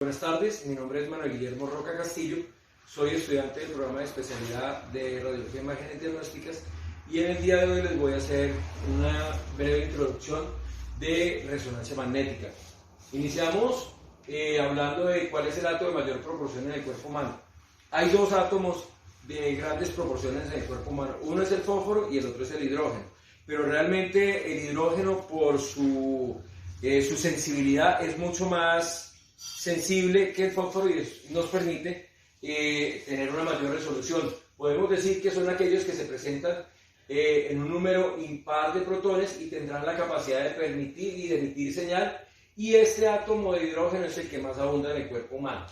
Buenas tardes, mi nombre es Manuel Guillermo Roca Castillo, soy estudiante del programa de especialidad de Radiología, Imágenes Diagnósticas y en el día de hoy les voy a hacer una breve introducción de resonancia magnética. Iniciamos hablando de cuál es el átomo de mayor proporción en el cuerpo humano. Hay dos átomos de grandes proporciones en el cuerpo humano, uno es el fósforo y el otro es el hidrógeno, pero realmente el hidrógeno por su sensibilidad es mucho más sensible que el fósforo y nos permite tener una mayor resolución. Podemos decir que son aquellos que se presentan en un número impar de protones y tendrán la capacidad de permitir y de emitir señal, y este átomo de hidrógeno es el que más abunda en el cuerpo humano.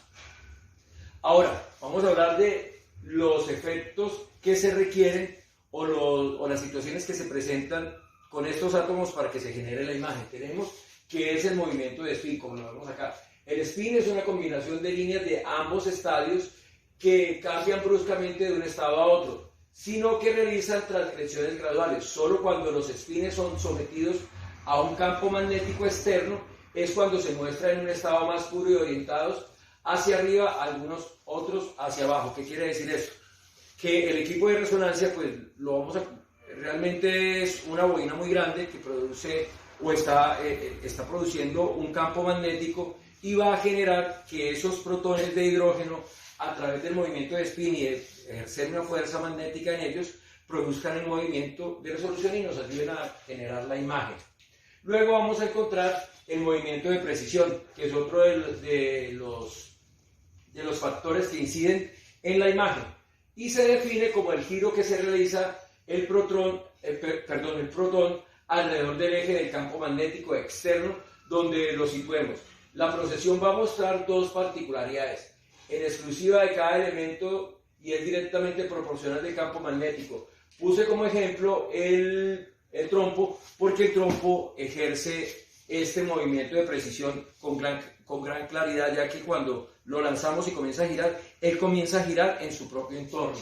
Ahora, vamos a hablar de los efectos que se requieren o las situaciones que se presentan con estos átomos para que se genere la imagen. Tenemos que es el movimiento de spin, como lo vemos acá. El spin es una combinación de líneas de ambos estadios que cambian bruscamente de un estado a otro, sino que realizan transgresiones graduales. Solo cuando los spines son sometidos a un campo magnético externo es cuando se muestran en un estado más puro y orientados hacia arriba, algunos otros hacia abajo. ¿Qué quiere decir esto? Que el equipo de resonancia, pues realmente es una bobina muy grande que produce o está produciendo un campo magnético y va a generar que esos protones de hidrógeno, a través del movimiento de spin y de ejercer una fuerza magnética en ellos, produzcan el movimiento de resolución y nos ayuden a generar la imagen. Luego vamos a encontrar el movimiento de precisión, que es otro de los factores que inciden en la imagen, y se define como el giro que se realiza el protón alrededor del eje del campo magnético externo donde lo situemos. La procesión va a mostrar dos particularidades en exclusiva de cada elemento y es directamente proporcional del campo magnético. Puse como ejemplo el trompo porque el trompo ejerce este movimiento de precisión con gran claridad, ya que cuando lo lanzamos y comienza a girar, él comienza a girar en su propio entorno.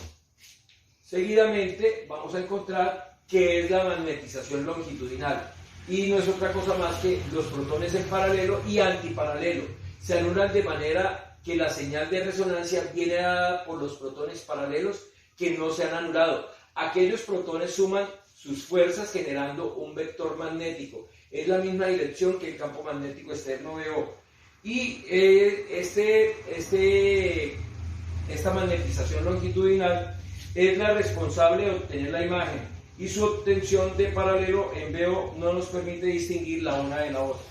Seguidamente vamos a encontrar qué es la magnetización longitudinal. Y no es otra cosa más que los protones en paralelo y antiparalelo. Se anulan de manera que la señal de resonancia viene dada por los protones paralelos que no se han anulado. Aquellos protones suman sus fuerzas generando un vector magnético. Es la misma dirección que el campo magnético externo VO. Y esta magnetización longitudinal es la responsable de obtener la imagen, y su obtención de paralelo en VO no nos permite distinguir la una de la otra.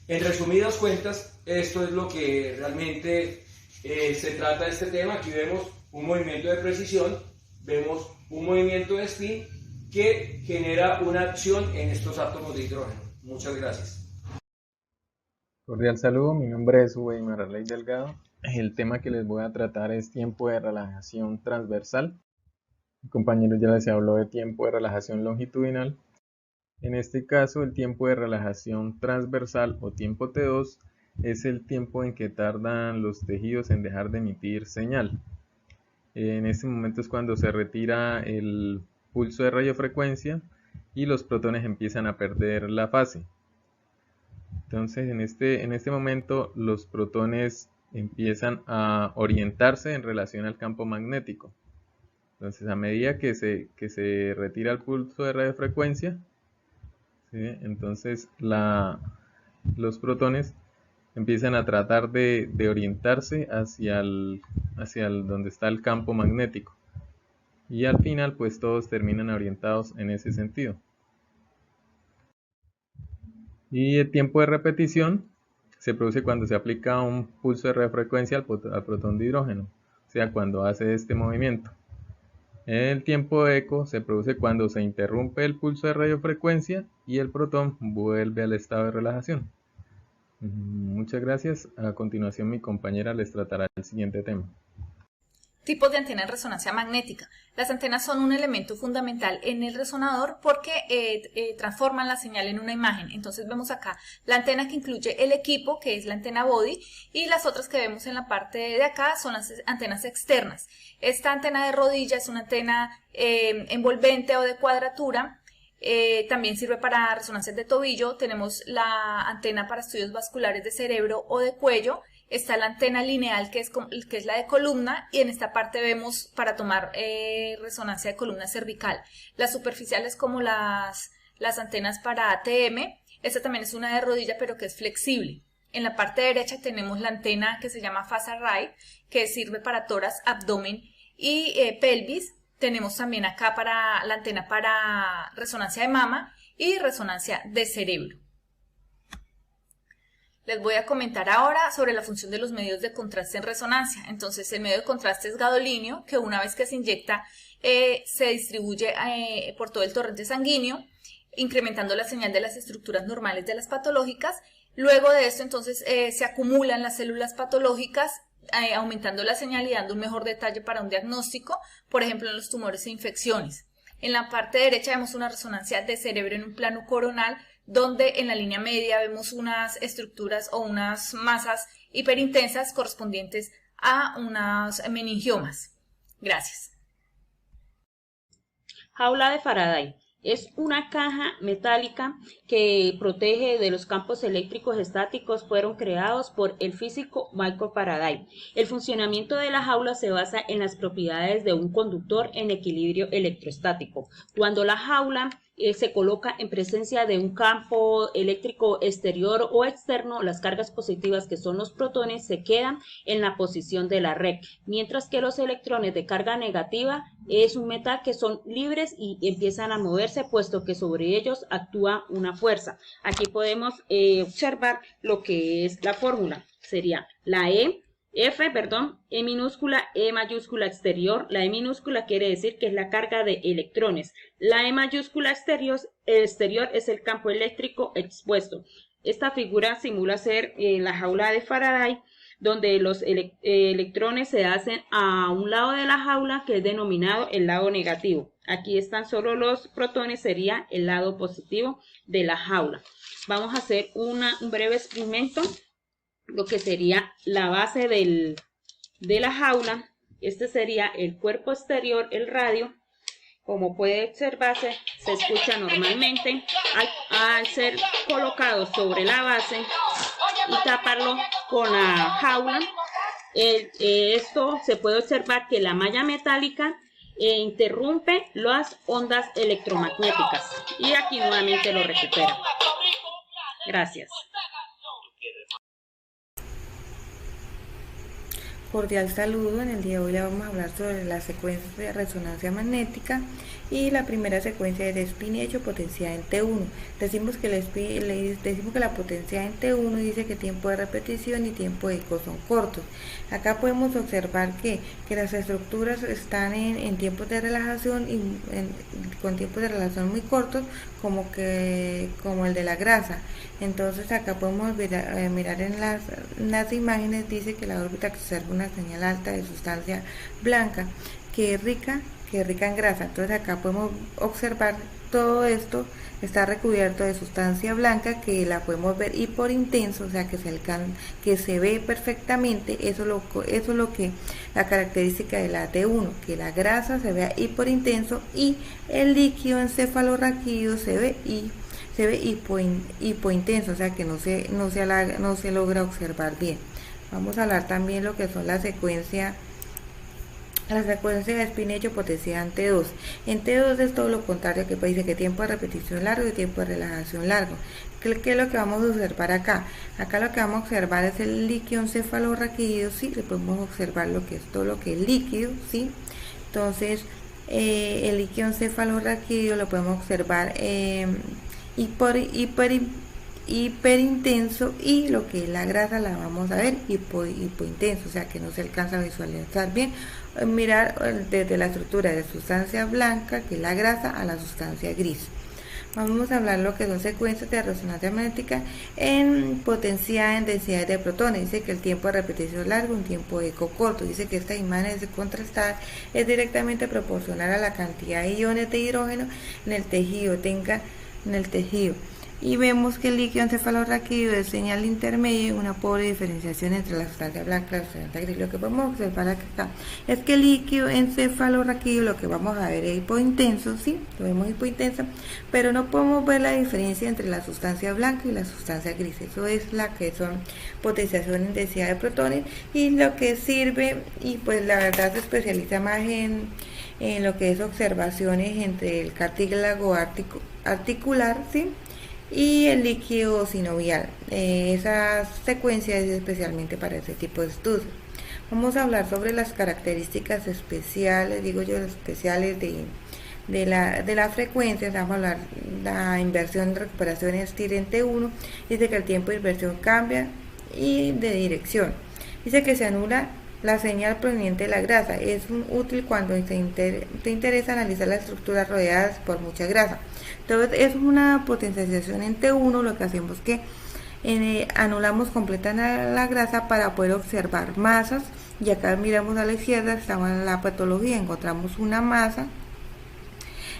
En resumidas cuentas, esto es lo que realmente se trata de este tema. Aquí vemos un movimiento de precisión, vemos un movimiento de spin que genera una acción en estos átomos de hidrógeno. Muchas gracias. Cordial saludo, mi nombre es Weimar Arley Delgado. El tema que les voy a tratar es tiempo de relajación transversal. Mi compañero ya les habló de tiempo de relajación longitudinal. En este caso, el tiempo de relajación transversal o tiempo T2 es el tiempo en que tardan los tejidos en dejar de emitir señal. En este momento es cuando se retira el pulso de radiofrecuencia y los protones empiezan a perder la fase. Entonces, en este momento los protones empiezan a orientarse en relación al campo magnético. Entonces, a medida que se retira el pulso de radiofrecuencia, ¿sí? Entonces los protones empiezan a tratar de orientarse hacia donde está el campo magnético. Y al final, pues todos terminan orientados en ese sentido. Y el tiempo de repetición se produce cuando se aplica un pulso de radiofrecuencia al protón de hidrógeno, o sea, cuando hace este movimiento. El tiempo de eco se produce cuando se interrumpe el pulso de radiofrecuencia y el protón vuelve al estado de relajación. Muchas gracias. A continuación mi compañera les tratará el siguiente tema. Tipos de antena en resonancia magnética. Las antenas son un elemento fundamental en el resonador porque transforman la señal en una imagen. Entonces vemos acá la antena que incluye el equipo, que es la antena body, y las otras que vemos en la parte de acá son las antenas externas. Esta antena de rodilla es una antena envolvente o de cuadratura. También sirve para resonancias de tobillo. Tenemos la antena para estudios vasculares de cerebro o de cuello. está la antena lineal que es la de columna, y en esta parte vemos para tomar resonancia de columna cervical. Las superficiales como las antenas para ATM, esta también es una de rodilla pero que es flexible. En la parte derecha tenemos la antena que se llama Phase Array, que sirve para tórax, abdomen y pelvis. Tenemos también acá para la antena para resonancia de mama y resonancia de cerebro. Les voy a comentar ahora sobre la función de los medios de contraste en resonancia. Entonces, el medio de contraste es gadolíneo, que una vez que se inyecta se distribuye por todo el torrente sanguíneo, incrementando la señal de las estructuras normales de las patológicas. Luego de esto, entonces, se acumulan las células patológicas, aumentando la señal y dando un mejor detalle para un diagnóstico, por ejemplo, en los tumores e infecciones. En la parte derecha vemos una resonancia de cerebro en un plano coronal, donde en la línea media vemos unas estructuras o unas masas hiperintensas correspondientes a unos meningiomas. Gracias. Jaula de Faraday. Es una caja metálica que protege de los campos eléctricos estáticos. Fueron creados por el físico Michael Faraday. El funcionamiento de la jaula se basa en las propiedades de un conductor en equilibrio electrostático. Cuando la jaula se coloca en presencia de un campo eléctrico exterior o externo, las cargas positivas, que son los protones, se quedan en la posición de la red, mientras que los electrones de carga negativa es un metal que son libres y empiezan a moverse, puesto que sobre ellos actúa una fuerza. Aquí podemos observar lo que es la fórmula. Sería la E minúscula, E mayúscula exterior. La E minúscula quiere decir que es la carga de electrones. La E mayúscula exterior es el campo eléctrico expuesto. Esta figura simula ser la jaula de Faraday, donde los electrones se hacen a un lado de la jaula, que es denominado el lado negativo. Aquí están solo los protones, sería el lado positivo de la jaula. Vamos a hacer un breve experimento. Lo que sería la base de la jaula. Este sería el cuerpo exterior, el radio. Como puede observarse, se escucha normalmente. Al ser colocado sobre la base y taparlo con la jaula, esto se puede observar que la malla metálica interrumpe las ondas electromagnéticas, y aquí nuevamente lo recupera. Gracias. Cordial saludo. En el día de hoy le vamos a hablar sobre las secuencias de resonancia magnética, y la primera secuencia es de spin hecho potenciada en T1. Decimos que la potencia en T1 dice que tiempo de repetición y tiempo de eco son cortos. Acá podemos observar que las estructuras están en tiempos de relajación y con tiempos de relajación muy cortos, como el de la grasa. Entonces acá podemos mirar en las imágenes. Dice que la órbita observa una señal alta de sustancia blanca que es rica en grasa. Entonces acá podemos observar todo esto está recubierto de sustancia blanca, que la podemos ver y por intenso, o sea que se ve perfectamente. Eso es lo que la característica de la T1, que la grasa se vea hiperintenso y el líquido encefalorraquídeo se ve hipointenso, o sea que no se logra observar bien. Vamos a hablar también lo que son la secuencia de spin hecho potenciada en T2. En T2 es todo lo contrario, que dice que tiempo de repetición largo y tiempo de relajación largo. ¿Qué es lo que vamos a observar acá? Acá lo que vamos a observar es el líquido encefalorraquídeo, ¿sí? Le podemos observar lo que es todo lo que es líquido, ¿sí? Entonces, el líquido encefalorraquídeo lo podemos observar hiperintenso, y lo que es la grasa la vamos a ver hipointenso, o sea que no se alcanza a visualizar bien. Mirar desde la estructura de sustancia blanca, que es la grasa, a la sustancia gris. Vamos a hablar lo que son secuencias de resonancia magnética en potencia en densidad de protones. Dice que el tiempo de repetición largo, un tiempo de eco corto. Dice que esta imagen de contrastar es directamente proporcional a la cantidad de iones de hidrógeno en el tejido. y vemos que el líquido encefalorraquídeo es señal intermedia y una pobre diferenciación entre la sustancia blanca y la sustancia gris. Lo que podemos observar acá es que el líquido encefalorraquídeo, lo que vamos a ver es hipointenso, ¿sí? Lo vemos hipointenso, pero no podemos ver la diferencia entre la sustancia blanca y la sustancia gris. Eso es la que son potenciación en densidad de protones, y lo que sirve, y pues la verdad se especializa más en lo que es observaciones entre el cartílago articular, ¿sí? Y el líquido sinovial. Esa secuencia es especialmente para ese tipo de estudios. Vamos a hablar sobre las características especiales, especiales de la frecuencia. Vamos a hablar de la inversión de recuperación en STIR en T1. Dice que el tiempo de inversión cambia y de dirección. Dice que se anula la señal proveniente de la grasa. Es útil cuando te interesa analizar las estructuras rodeadas por mucha grasa. Entonces es una potenciación en T1. Lo que hacemos es que anulamos completamente la grasa para poder observar masas, y acá miramos a la izquierda, estamos en la patología, encontramos una masa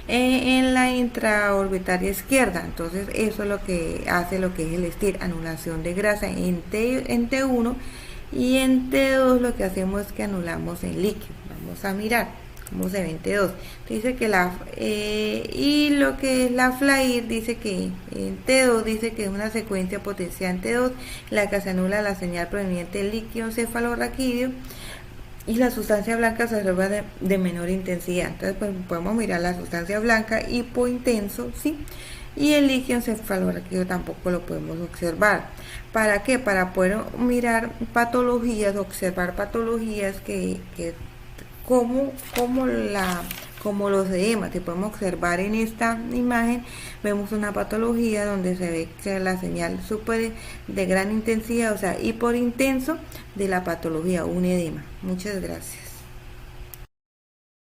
en la intraorbitaria izquierda. Entonces eso es lo que hace lo que es el STIR, anulación de grasa en T1, y en T2 lo que hacemos es que anulamos el líquido. Vamos a mirar cómo se ve en T2. Dice que y lo que es la FLAIR dice que en T2 dice que es una secuencia potencial en T2 la que se anula la señal proveniente del líquido encefalorraquídeo, y la sustancia blanca se observa de menor intensidad. Entonces pues podemos mirar la sustancia blanca hipointenso, ¿sí? Y el líquido encefalorraquídeo tampoco lo podemos observar. ¿Para qué? Para poder mirar patologías, observar patologías como los edemas. Si podemos observar en esta imagen, vemos una patología donde se ve que la señal súper de gran intensidad, o sea, hipointenso de la patología, un edema. Muchas gracias.